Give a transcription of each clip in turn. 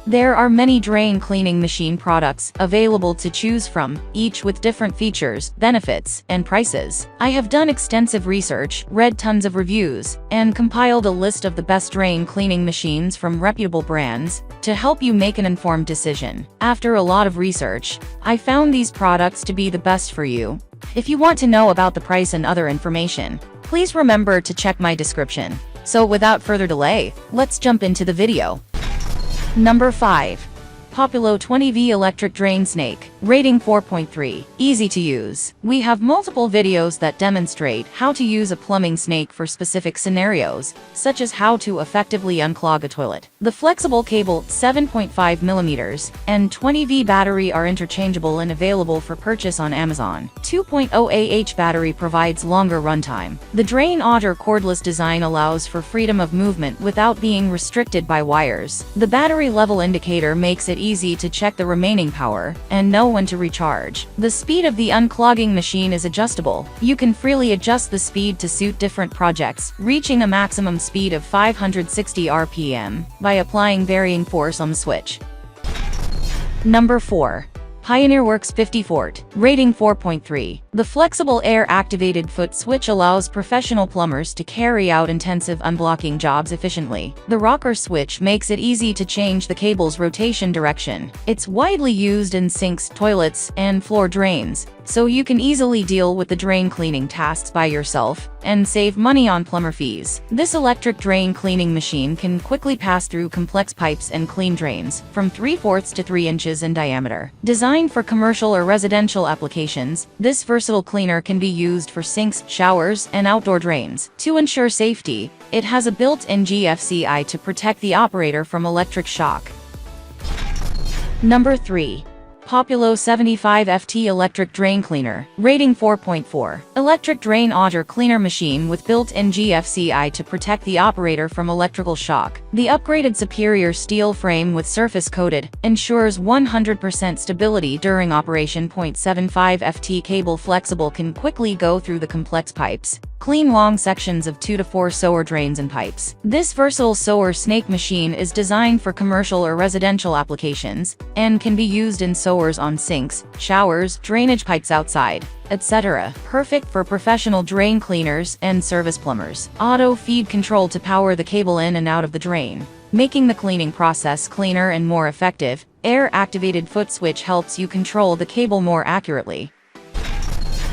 There are many drain cleaning machine products available to choose from, each with different features, benefits, and prices. I have done extensive research, read tons of reviews, and compiled a list of the best drain cleaning machines from reputable brands to help you make an informed decision. After a lot of research, I found these products to be the best for you. If you want to know about the price and other information, please remember to check my description. So without further delay, let's jump into the video. Number 5. Populo 20V Electric Drain Snake. Rating 4.3. Easy to use. We have multiple videos that demonstrate how to use a plumbing snake for specific scenarios, such as how to effectively unclog a toilet. The flexible cable 7.5mm and 20V battery are interchangeable and available for purchase on Amazon. 2.0 Ah battery provides longer runtime. The drain otter cordless design allows for freedom of movement without being restricted by wires. The battery level indicator makes it easy to check the remaining power and know when to recharge. The speed of the unclogging machine is adjustable. You can freely adjust the speed to suit different projects, reaching a maximum speed of 560 RPM by applying varying force on the switch. Number 4. Pioneer Works 50 Fort. Rating 4.3. The flexible air-activated foot switch allows professional plumbers to carry out intensive unblocking jobs efficiently. The rocker switch makes it easy to change the cable's rotation direction. It's widely used in sinks, toilets, and floor drains, so you can easily deal with the drain cleaning tasks by yourself and save money on plumber fees. This electric drain cleaning machine can quickly pass through complex pipes and clean drains from 3/4 to 3 inches in diameter. Designed for commercial or residential applications, this versatile cleaner can be used for sinks, showers, and outdoor drains. To ensure safety, it has a built-in GFCI to protect the operator from electric shock. Number 3. Populo 75 FT Electric Drain Cleaner. Rating 4.4. Electric drain otter cleaner machine with built-in GFCI to protect the operator from electrical shock. The upgraded superior steel frame with surface coated ensures 100% stability during operation. 0.75 FT cable flexible can quickly go through the complex pipes. Clean long sections of 2 to 4 sewer drains and pipes. This versatile sewer snake machine is designed for commercial or residential applications and can be used in sewers on sinks, showers, drainage pipes outside, etc. Perfect for professional drain cleaners and service plumbers. Auto feed control to power the cable in and out of the drain, making the cleaning process cleaner and more effective. Air-activated foot switch helps you control the cable more accurately.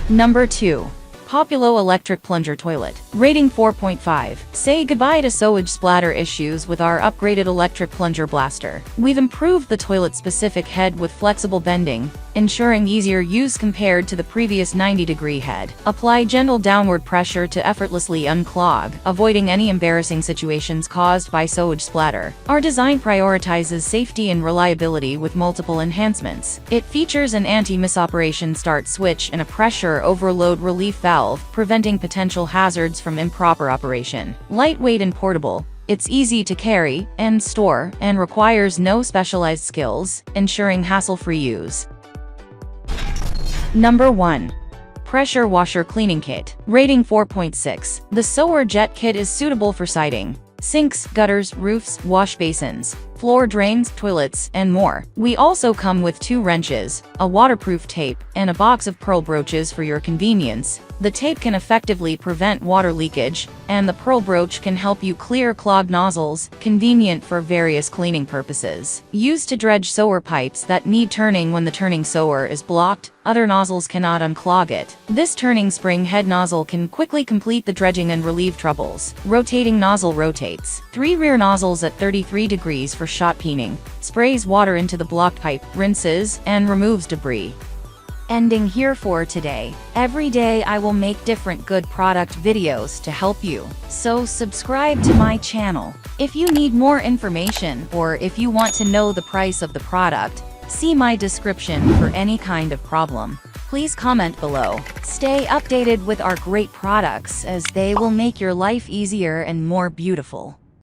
Number 2. Populo Electric Plunger Toilet. Rating 4.5. Say goodbye to sewage splatter issues with our upgraded electric plunger blaster. We've improved the toilet-specific head with flexible bending, ensuring easier use compared to the previous 90-degree head. Apply gentle downward pressure to effortlessly unclog, avoiding any embarrassing situations caused by sewage splatter. Our design prioritizes safety and reliability with multiple enhancements. It features an anti-misoperation start switch and a pressure overload relief valve, preventing potential hazards from improper operation. Lightweight and portable, it's easy to carry and store and requires no specialized skills, ensuring hassle-free use. Number 1. Pressure Washer Cleaning Kit. Rating 4.6. The Sewer Jet Kit is suitable for siding, sinks, gutters, roofs, wash basins, floor drains, toilets, and more. We also come with 2 wrenches, a waterproof tape, and a box of pearl brooches for your convenience. The tape can effectively prevent water leakage, and the pearl brooch can help you clear clogged nozzles, convenient for various cleaning purposes. Used to dredge sewer pipes that need turning when the turning sewer is blocked, other nozzles cannot unclog it. This turning spring head nozzle can quickly complete the dredging and relieve troubles. Rotating nozzle rotates. 3 rear nozzles at 33 degrees for shot peening. Sprays water into the blocked pipe, rinses, and removes debris. Ending here for today. Every day I will make different good product videos to help you. So subscribe to my channel. If you need more information or if you want to know the price of the product, see my description for any kind of problem. Please comment below. Stay updated with our great products as they will make your life easier and more beautiful.